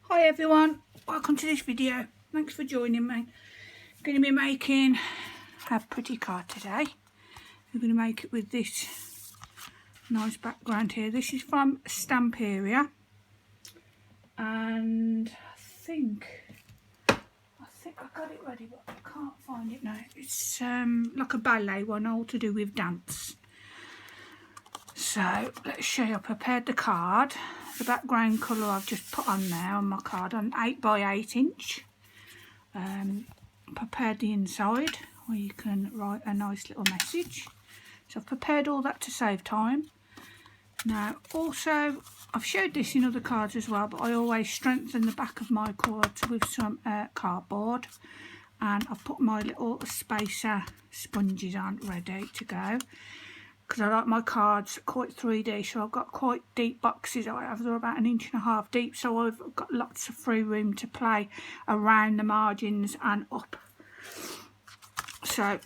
Hi everyone, welcome to this video. Thanks for joining me. I'm going to be making a pretty card today. I'm going to make it with this nice background here. This is from Stamperia, and I think I got it ready, but I can't find it now. It's like a ballet one, all to do with dance. So let's show you. I prepared the card. The background colour I've just put on there on my card on 8x8 inch. Prepared the inside where you can write a nice little message. So I've prepared all that to save time. Now also, I've showed this in other cards as well, but I always strengthen the back of my cards with some cardboard. And I've put my little spacer sponges on ready to go, because I like my cards quite 3D, so I've got quite deep boxes. I have, they're about 1.5 inches deep, so I've got lots of free room to play around the margins and up. So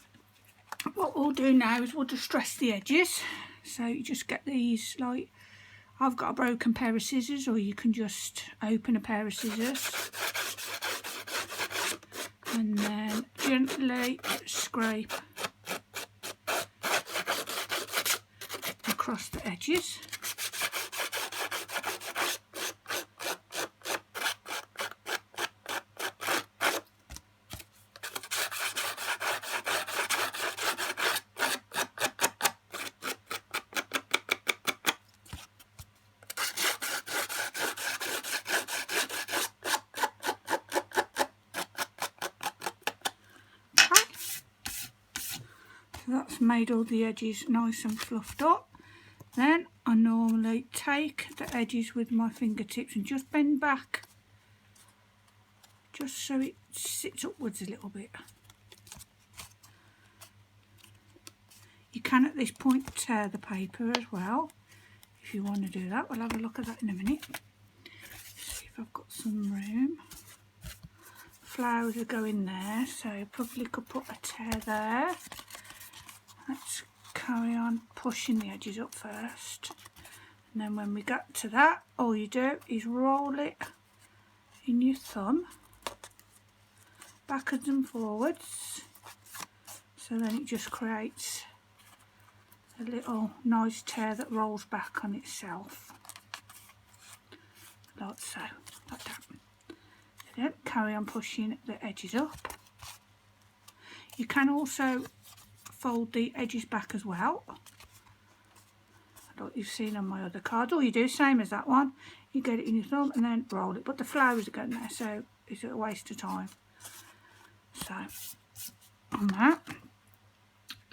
what we'll do now is we'll distress the edges. So you just get these, like, I've got a broken pair of scissors, or you can just open a pair of scissors and then gently scrape across the edges. So that's made all the edges nice and fluffed up. Then I normally take the edges with my fingertips and just bend back, just so it sits upwards a little bit. You can at this point tear the paper as well, if you want to do that. We'll have a look at that in a minute. See if I've got some room. Flowers are going there, so I probably could put a tear there. Let's carry on pushing the edges up first, and then when we get to that, all you do is roll it in your thumb backwards and forwards, so then it just creates a little nice tear that rolls back on itself, like so, like that. Then carry on pushing the edges up. You can also fold the edges back as well, like you've seen on my other card. All you do, same as that one, you get it in your thumb and then roll it, but the flowers are going there, so it's a waste of time. So on that,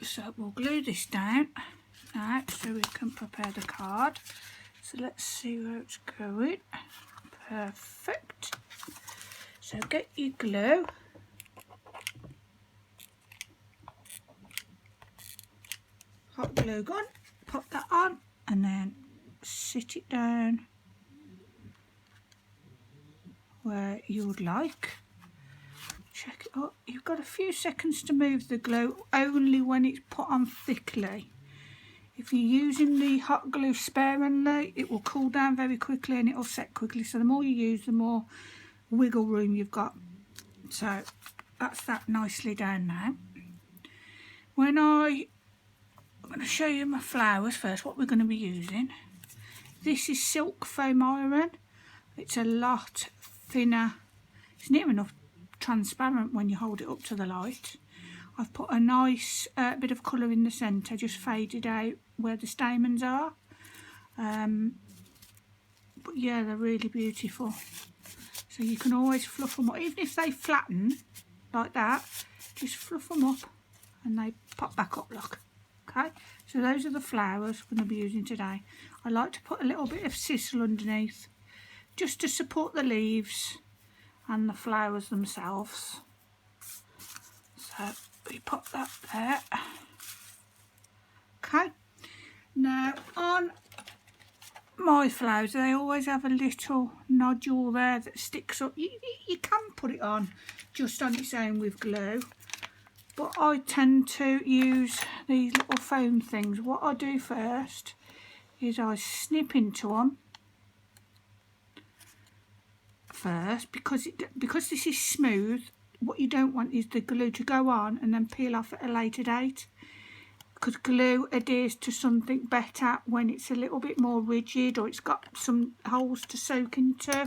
so we'll glue this down now so we can prepare the card. So let's see where it's going. Perfect. So get your glue. Hot glue gun, pop that on and then sit it down where you would like. Check it up. You've got a few seconds to move the glue, only when it's put on thickly. If you're using the hot glue sparingly, it will cool down very quickly and it will set quickly. So the more you use, the more wiggle room you've got. So that's that nicely down now. I'm going to show you my flowers first, what we're going to be using. This is Silkfoamiran. It's a lot thinner. It's near enough transparent when you hold it up to the light. I've put a nice bit of colour in the centre, just faded out where the stamens are. But yeah, they're really beautiful. So you can always fluff them up. Even if they flatten like that, just fluff them up and they pop back up, look. Okay, so those are the flowers we're going to be using today. I like to put a little bit of sisal underneath, just to support the leaves and the flowers themselves. So we pop that there. Okay, now on my flowers, they always have a little nodule there that sticks up. You can put it on just on its own with glue, but I tend to use these little foam things. What I do first is I snip into them first because this is smooth. What you don't want is the glue to go on and then peel off at a later date, because glue adheres to something better when it's a little bit more rigid or it's got some holes to soak into.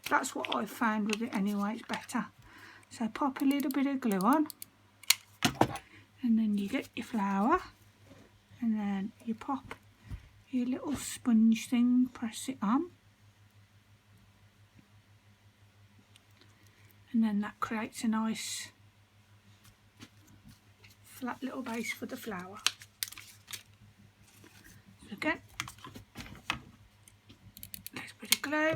That's what I've found with it anyway, it's better. So pop a little bit of glue on, and then you get your flower, and then you pop your little sponge thing, press it on, and then that creates a nice flat little base for the flower. So again, a little bit of glue,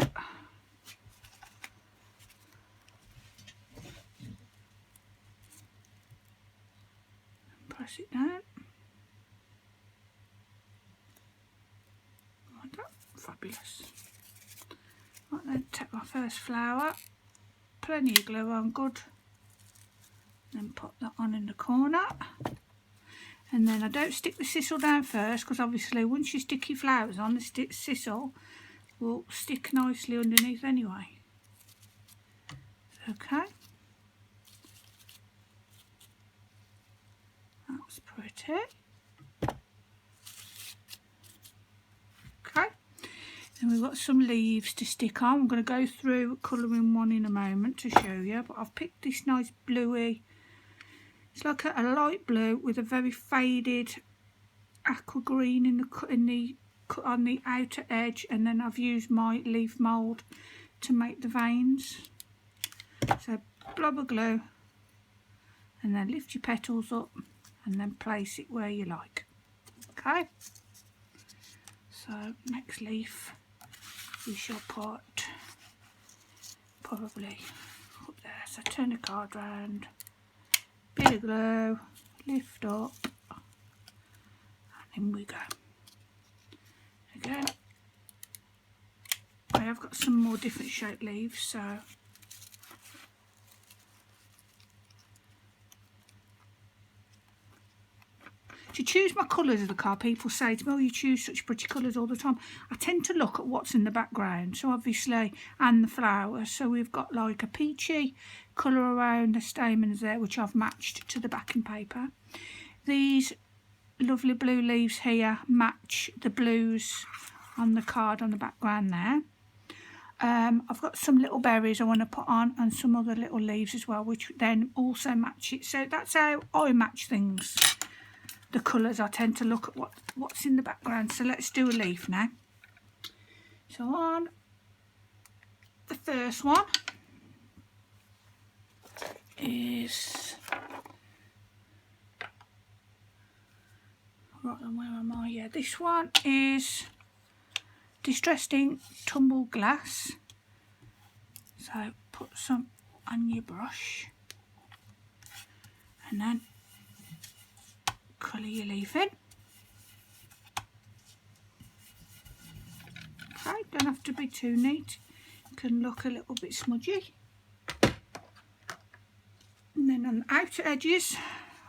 press it down. Like that. Fabulous. Right then, take my first flower, plenty of glue on, good. Then pop that on in the corner. And then I don't stick the sisal down first, because obviously once you stick your flowers on, the sisal will stick nicely underneath anyway. Okay. That's pretty. Okay. Then we've got some leaves to stick on. I'm going to go through colouring one in a moment to show you, but I've picked this nice bluey. It's like a light blue with a very faded aqua green on the outer edge, and then I've used my leaf mould to make the veins. So blob of glue, and then lift your petals up, and then place it where you like. Okay. So next leaf we shall put probably up there. So turn the card round. Bit of glue, lift up, and in we go. Again, I have got some more different shaped leaves, so to choose my colours of the card, people say to me, oh, you choose such pretty colours all the time. I tend to look at what's in the background, so obviously, and the flowers. So we've got like a peachy colour around the stamens there, which I've matched to the backing paper. These lovely blue leaves here match the blues on the card on the background there. I've got some little berries I want to put on, and some other little leaves as well, which then also match it. So that's how I match things. The colours, I tend to look at what's in the background. So let's do a leaf now. So on the first one is, right, and where am I? Yeah, this one is Distressed Ink Tumbled Glass. So put some on your brush, and then colour your leaf in. Okay, don't have to be too neat. It can look a little bit smudgy. And then on the outer edges,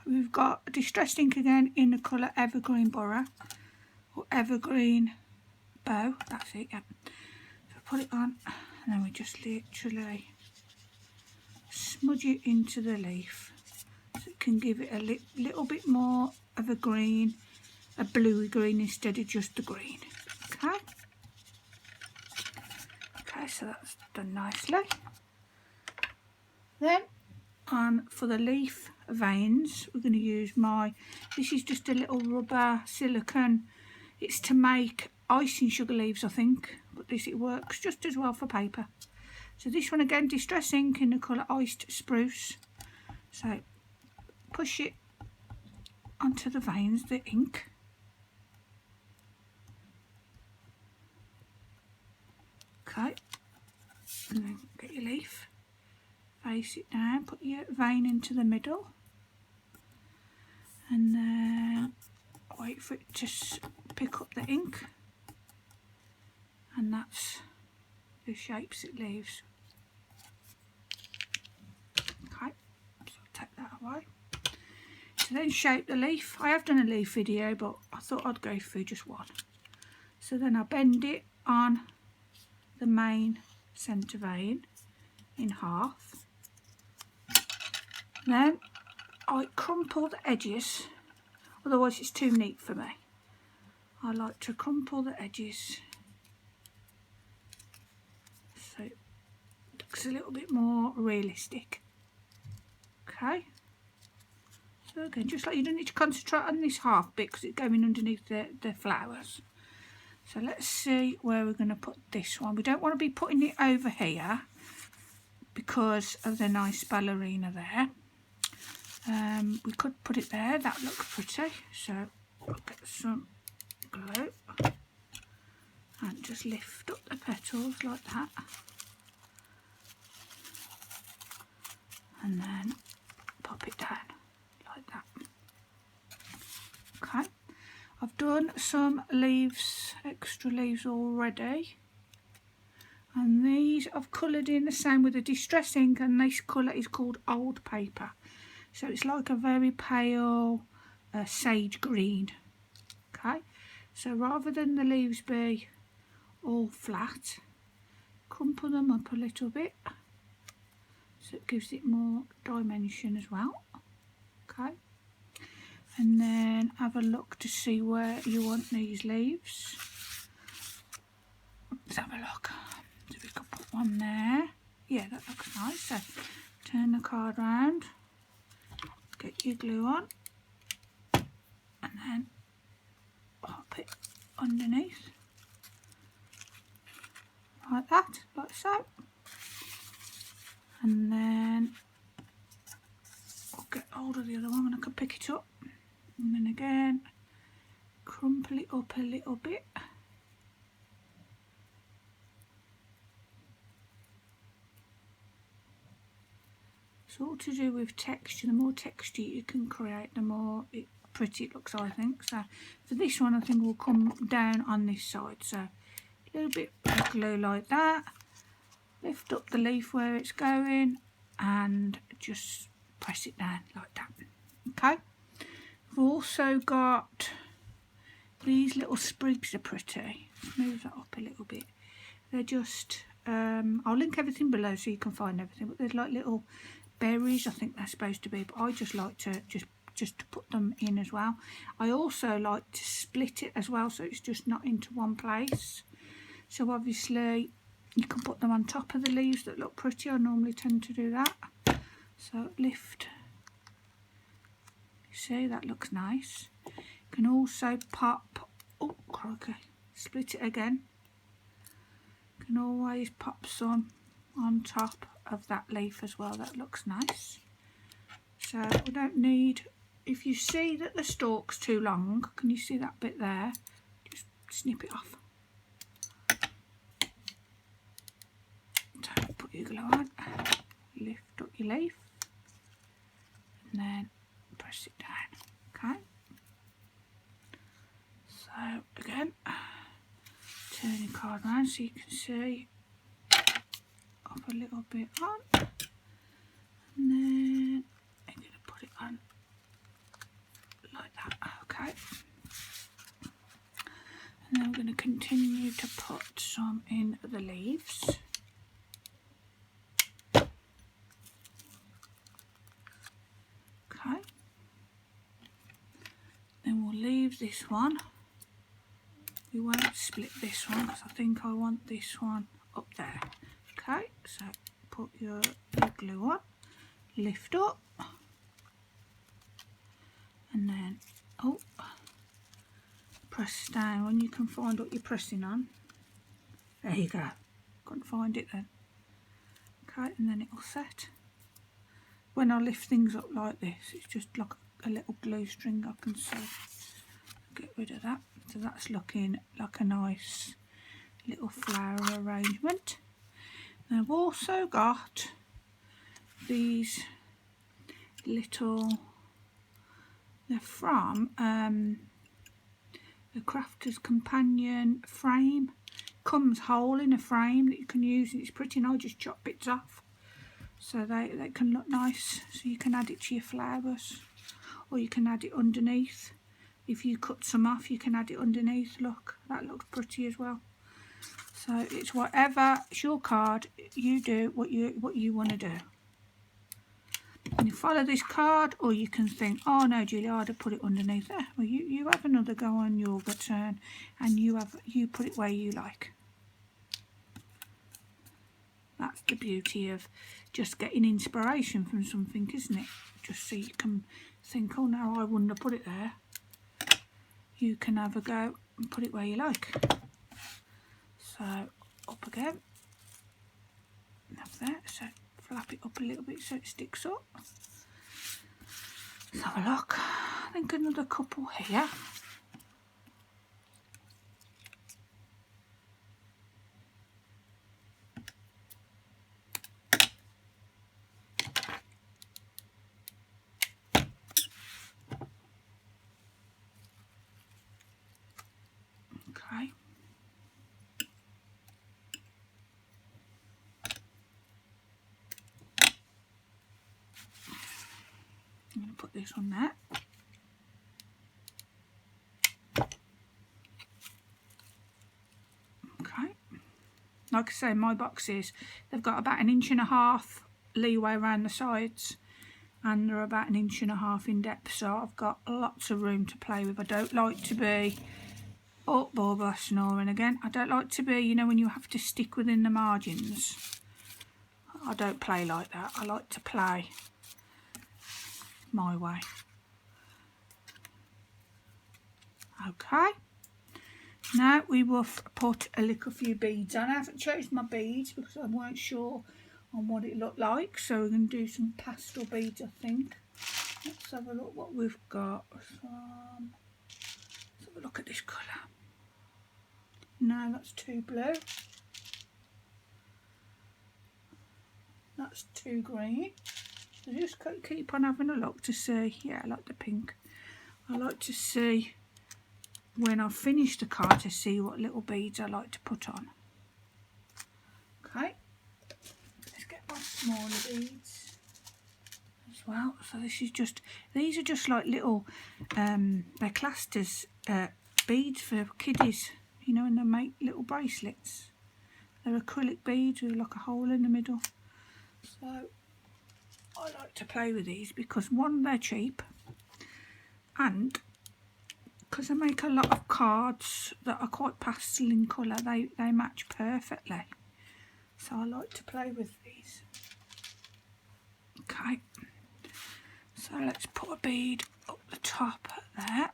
we've got Distressed Ink again in the colour Evergreen Borough, or Evergreen Bow. That's it, yeah. So put it on, and then we just literally smudge it into the leaf, so it can give it a little bit more of a green, a bluey green instead of just the green. Okay. Okay, so that's done nicely. Then on for the leaf veins, we're going to use this is just a little rubber silicone. It's to make icing sugar leaves, I think, but it works just as well for paper. So this one again, Distress Ink in the colour Iced Spruce. So push it onto the veins, the ink. Okay, and then get your leaf, face it down, put your vein into the middle, and then wait for it to pick up the ink, and that's the shapes it leaves. Okay, so take that away. To then shape the leaf, I have done a leaf video, but I thought I'd go through just one. So then I bend it on the main centre vein, in half. Then I crumple the edges, otherwise it's too neat for me. I like to crumple the edges so it looks a little bit more realistic. Okay, so again, just like you don't need to concentrate on this half bit because it's going underneath the flowers. So let's see where we're going to put this one. We don't want to be putting it over here because of the nice ballerina there. We could put it there, that looks pretty. So I'll get some glue and just lift up the petals like that. And then pop it down like that. Okay, I've done some leaves, extra leaves already, and these I've coloured in the same with a distress ink, and this colour is called Old Paper, so it's like a very pale sage green. Okay, so rather than the leaves be all flat, crumple them up a little bit so it gives it more dimension as well. Okay, and then have a look to see where you want these leaves. Let's have a look. So we could put one there. Yeah, that looks nice. So turn the card round, get your glue on, and then pop it underneath like that, like so. And then I'll get hold of the other one and I can pick it up, and then again crumple it up a little bit. It's all to do with texture. The more texture you can create, the more pretty it looks, I think. So for this one, I think we'll come down on this side. So a little bit of glue like that. Lift up the leaf where it's going and just press it down like that. Okay. We've also got these little sprigs are pretty. Let's move that up a little bit. They're just, I'll link everything below so you can find everything, but there's like little berries, I think they're supposed to be, but I just like to just to put them in as well. I also like to split it as well so it's just not into one place. So obviously you can put them on top of the leaves that look pretty. I normally tend to do that. So lift, you see that looks nice. You can also pop, oh crikey, split it again. You can always pop some on top of that leaf as well, that looks nice. So we don't need, if you see that the stalk's too long, can you see that bit there? Just snip it off. So put your glue on, lift up your leaf, and then press it down. Okay. So again, turn your card around so you can see up a little bit on, and then I'm going to put it on like that. Okay. And then I'm going to continue to put some in the leaves. Okay. Then we'll leave this one. We won't split this one because I think I want this one up there. Okay, so put your glue on, lift up, and then press down when you can find what you're pressing on. There you go. Couldn't find it then. Okay, and then it'll set. When I lift things up like this, it's just like a little glue string I can sew. Get rid of that. So that's looking like a nice little flower arrangement. And I've also got these little, they're from the Crafter's Companion frame. Comes whole in a frame that you can use, and it's pretty, and I just chop bits off so they can look nice. So you can add it to your flowers, or you can add it underneath. If you cut some off, you can add it underneath. Look, that looks pretty as well. So it's whatever, it's your card, you do what you want to do. And you follow this card, or you can think, oh no Julie, I'd have put it underneath there. Well, you have another go on your turn, and you put it where you like. That's the beauty of just getting inspiration from something, isn't it? Just so you can think, oh no, I wouldn't have put it there. You can have a go and put it where you like. So up again, have that, so flap it up a little bit so it sticks up. Let's have a look. I think another couple here. Okay. I'm going to put this on there. Okay. Like I say, my boxes, they've got about 1.5 inches leeway around the sides, and they're about 1.5 inches in depth, so I've got lots of room to play with. I don't like to be, oh, Barbara snoring again. I don't like to be, you know, when you have to stick within the margins. I don't play like that. I like to play my way. Okay, now we will put a little few beads on. I haven't chosen my beads because I weren't sure on what it looked like, so we're going to do some pastel beads, I think. Let's have a look what we've got. Let's have a look at this colour. No, that's too blue. That's too green. So just keep on having a look to see. Yeah, I like the pink. I like to see when I've finished the card to see what little beads I like to put on. Okay, let's get my smaller beads as well. So this is just, these are just like little, they're classed as beads for kiddies, you know, and they make little bracelets. They're acrylic beads with like a hole in the middle. So I like to play with these because one, they're cheap, and because I make a lot of cards that are quite pastel in colour, they match perfectly. So I like to play with these. Okay, so let's put a bead up the top there.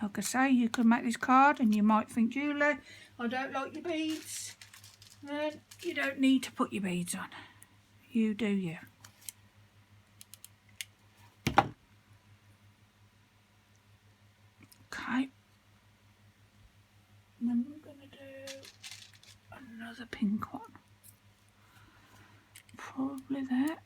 Like I say, you can make this card and you might think, Julie, I don't like your beads. Then you don't need to put your beads on. You do you. Okay. And then we're going to do another pink one. Probably there.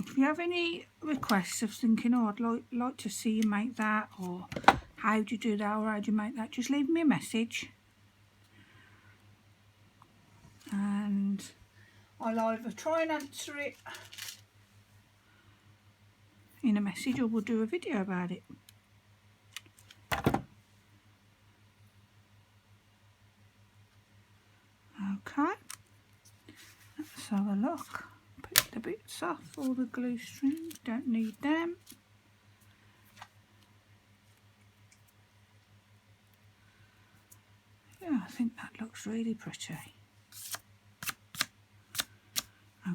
If you have any requests of thinking, oh, I'd like to see you make that, or how do you do that, or how do you make that, just leave me a message. And I'll either try and answer it in a message, or we'll do a video about it. Okay, let's have a look. Pick the bits off, all the glue strings, don't need them. Yeah, I think that looks really pretty.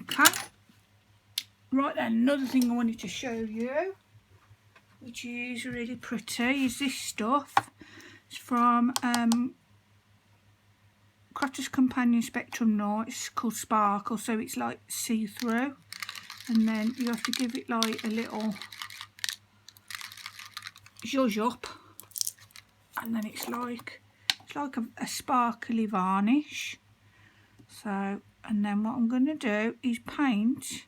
Okay, right then, another thing I wanted to show you, which is really pretty, is this stuff. It's from Crafter's Companion Spectrum Noir. It's called Sparkle, so it's like see-through, and then you have to give it like a little zhuzh up, and then it's like a sparkly varnish. So, and then what I'm going to do is paint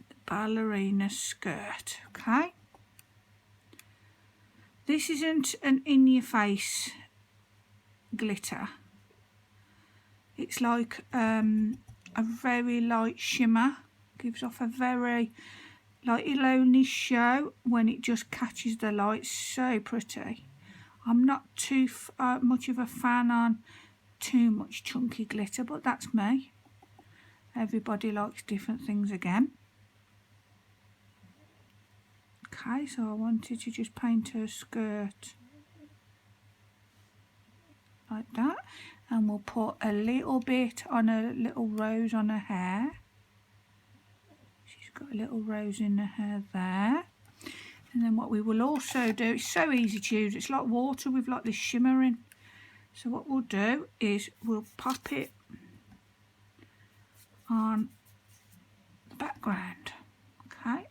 the ballerina skirt. Okay, this isn't an in-your-face glitter. It's like a very light shimmer, gives off a very, like, it'll only show when it just catches the light. So pretty. I'm not too much of a fan on too much chunky glitter, but that's me. Everybody likes different things again. Okay, so I wanted to just paint her skirt like that, and we'll put a little bit on a little rose on her hair. She's got a little rose in her hair there. And then what we will also do, it's so easy to use, it's like water with like this shimmering. So what we'll do is we'll pop it on the background. Okay,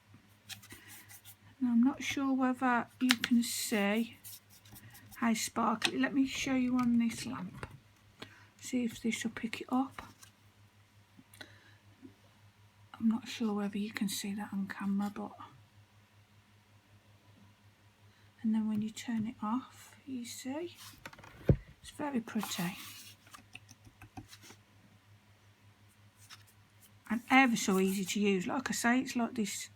now I'm not sure whether you can see how sparkly. Let me show you on this lamp, see if this will pick it up. I'm not sure whether you can see that on camera, but, and then when you turn it off, you see it's very pretty and ever so easy to use. Like I say, it's like this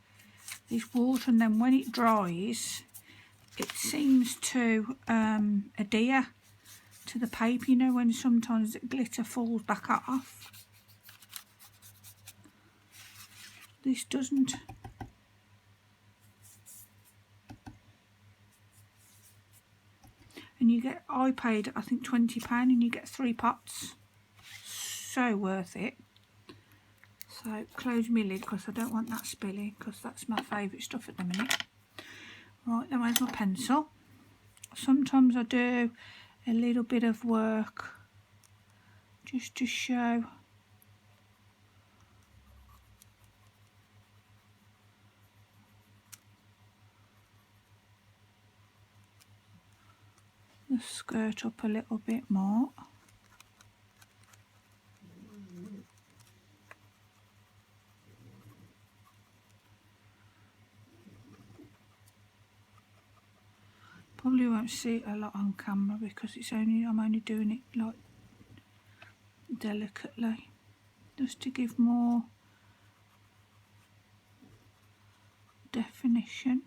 water, and then when it dries, it seems to adhere to the paper. You know, when sometimes the glitter falls back off. This doesn't. And you get, I paid I think £20 and you get 3 pots. So worth it. So close my lid because I don't want that spilling, because that's my favourite stuff at the minute. Right, then where's my pencil? Sometimes I do a little bit of work just to show the skirt up a little bit more. Probably won't see it a lot on camera because I'm only doing it like delicately, just to give more definition.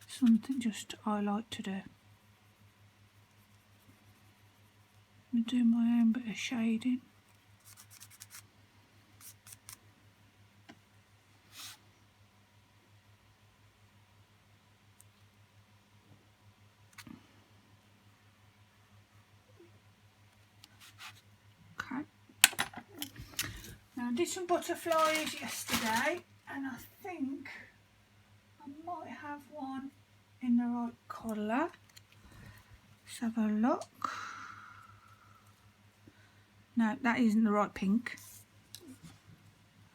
Something just I like to do. I do my own bit of shading. Okay. Now I did some butterflies yesterday, and I think I might have one in the right colour. Let's have a look. No, that isn't the right pink.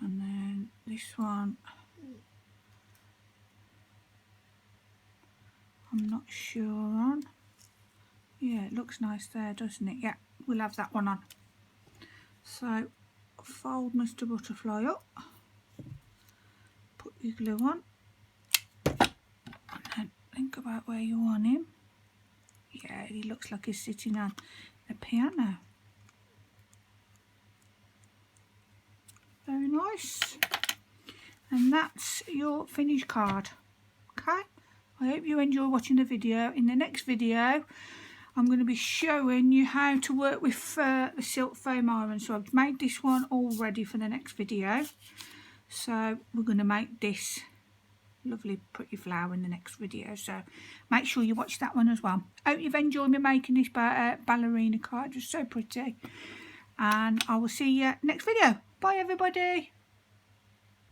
And then this one, I'm not sure on. Yeah, it looks nice there, doesn't it? Yeah, we'll have that one on. So fold Mr. Butterfly up, put your glue on, and then think about where you want him. Yeah, he looks like he's sitting on a piano. Very nice. And that's your finished card. Okay, I hope you enjoy watching the video. In the next video I'm going to be showing you how to work with the Silkfoamiran. So I've made this one all ready for the next video. So we're going to make this lovely pretty flower in the next video, so make sure you watch that one as well. Hope you've enjoyed me making this ballerina card, just so pretty, and I will see you next video. Bye everybody.